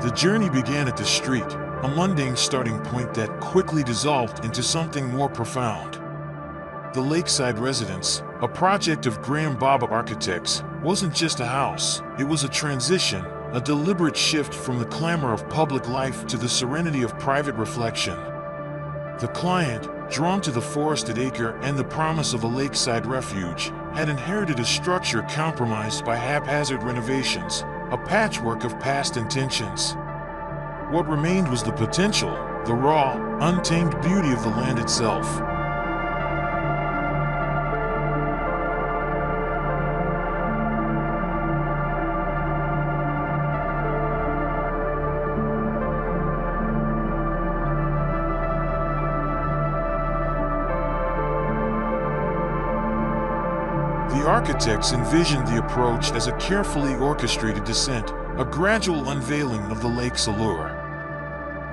The journey began at the street, a mundane starting point that quickly dissolved into something more profound. The Lakeside Residence, a project of Graham Baba Architects, wasn't just a house, it was a transition, a deliberate shift from the clamor of public life to the serenity of private reflection. The client, drawn to the forested acre and the promise of a lakeside refuge, had inherited a structure compromised by haphazard renovations, a patchwork of past intentions. What remained was the potential, the raw, untamed beauty of the land itself. The architects envisioned the approach as a carefully orchestrated descent, a gradual unveiling of the lake's allure.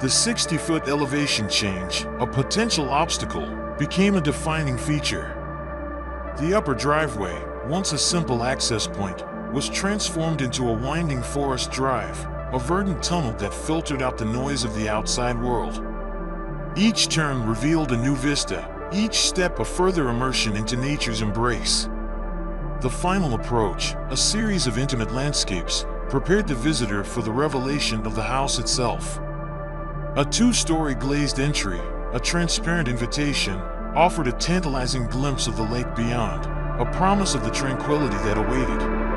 The 60-foot elevation change, a potential obstacle, became a defining feature. The upper driveway, once a simple access point, was transformed into a winding forest drive, a verdant tunnel that filtered out the noise of the outside world. Each turn revealed a new vista, each step a further immersion into nature's embrace. The final approach, a series of intimate landscapes, prepared the visitor for the revelation of the house itself. A two-story glazed entry, a transparent invitation, offered a tantalizing glimpse of the lake beyond, a promise of the tranquility that awaited.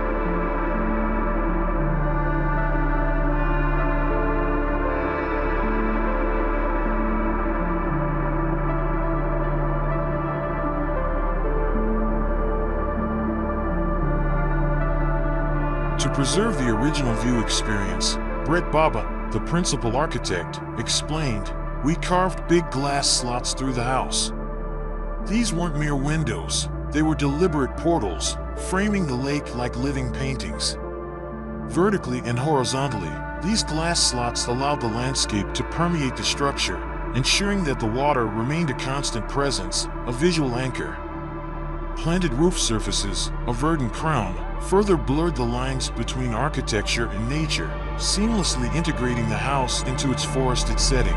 To preserve the original view experience, Brett Baba, the principal architect, explained, "We carved big glass slots through the house. These weren't mere windows, they were deliberate portals, framing the lake like living paintings. Vertically and horizontally, these glass slots allowed the landscape to permeate the structure, ensuring that the water remained a constant presence, a visual anchor. Planted roof surfaces, a verdant crown, further blurred the lines between architecture and nature, seamlessly integrating the house into its forested setting."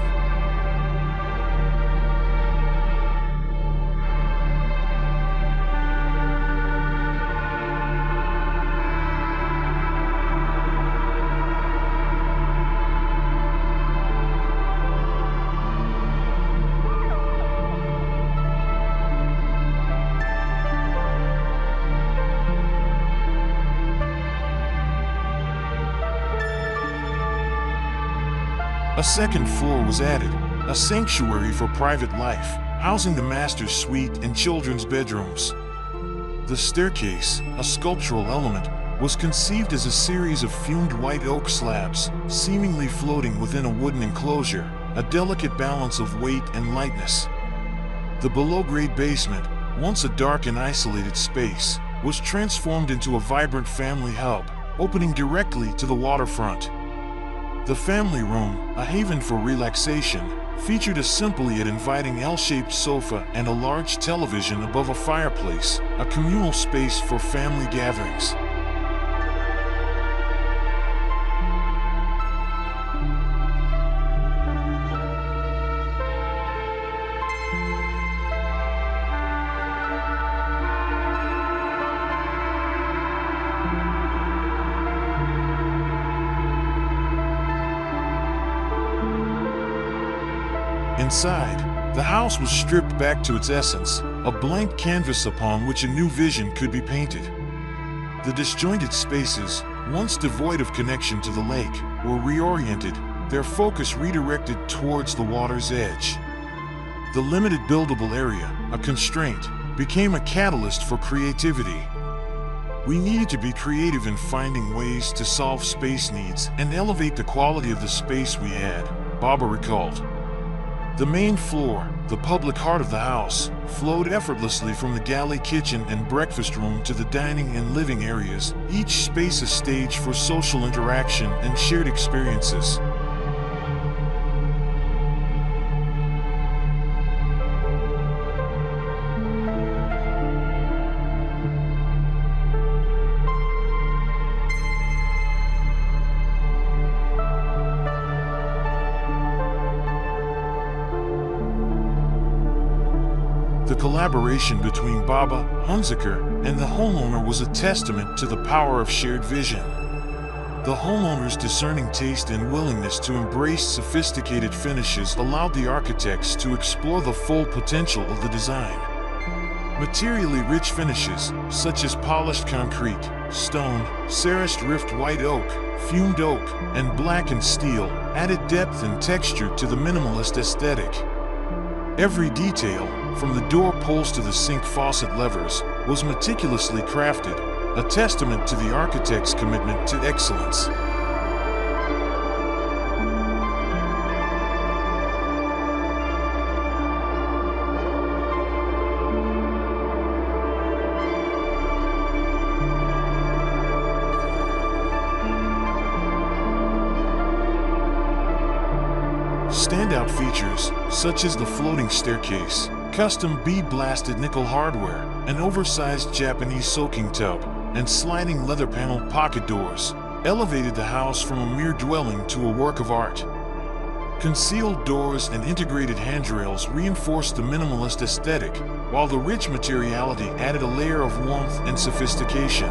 A second floor was added, a sanctuary for private life, housing the master's suite and children's bedrooms. The staircase, a sculptural element, was conceived as a series of fumed white oak slabs, seemingly floating within a wooden enclosure, a delicate balance of weight and lightness. The below-grade basement, once a dark and isolated space, was transformed into a vibrant family hub, opening directly to the waterfront. The family room, a haven for relaxation, featured a simple yet inviting L-shaped sofa and a large television above a fireplace, a communal space for family gatherings. Inside, the house was stripped back to its essence, a blank canvas upon which a new vision could be painted. The disjointed spaces, once devoid of connection to the lake, were reoriented, their focus redirected towards the water's edge. The limited buildable area, a constraint, became a catalyst for creativity. We needed to be creative in finding ways to solve space needs and elevate the quality of the space we had, Baba recalled. The main floor, the public heart of the house, flowed effortlessly from the galley kitchen and breakfast room to the dining and living areas, each space a stage for social interaction and shared experiences. collaboration between Baba Hunziker and the homeowner was a testament to the power of shared vision. The homeowner's discerning taste and willingness to embrace sophisticated finishes allowed the architects to explore the full potential of the design. Materially rich finishes, such as polished concrete, stone, sericed rift white oak, fumed oak, and blackened steel, added depth and texture to the minimalist aesthetic. Every detail, from the door pulls to the sink faucet levers, was meticulously crafted, a testament to the architect's commitment to excellence. Standout features, such as the floating staircase, custom bead-blasted nickel hardware, an oversized Japanese soaking tub, and sliding leather panel pocket doors, elevated the house from a mere dwelling to a work of art. Concealed doors and integrated handrails reinforced the minimalist aesthetic, while the rich materiality added a layer of warmth and sophistication.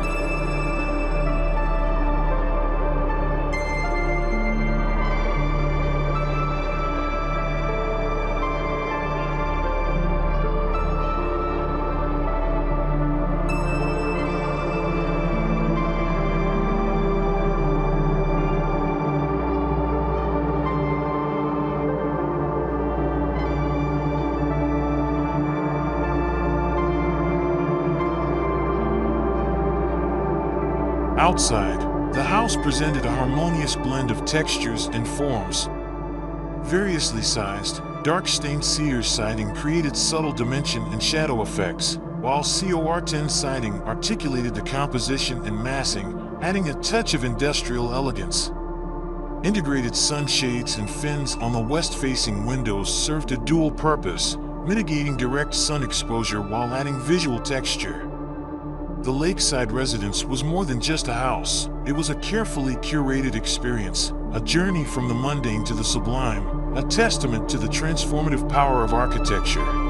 Outside, the house presented a harmonious blend of textures and forms. Variously sized, dark-stained cedar siding created subtle dimension and shadow effects, while COR10 siding articulated the composition and massing, adding a touch of industrial elegance. Integrated sunshades and fins on the west-facing windows served a dual purpose, mitigating direct sun exposure while adding visual texture. The Lakeside Residence was more than just a house. It was a carefully curated experience, a journey from the mundane to the sublime, a testament to the transformative power of architecture.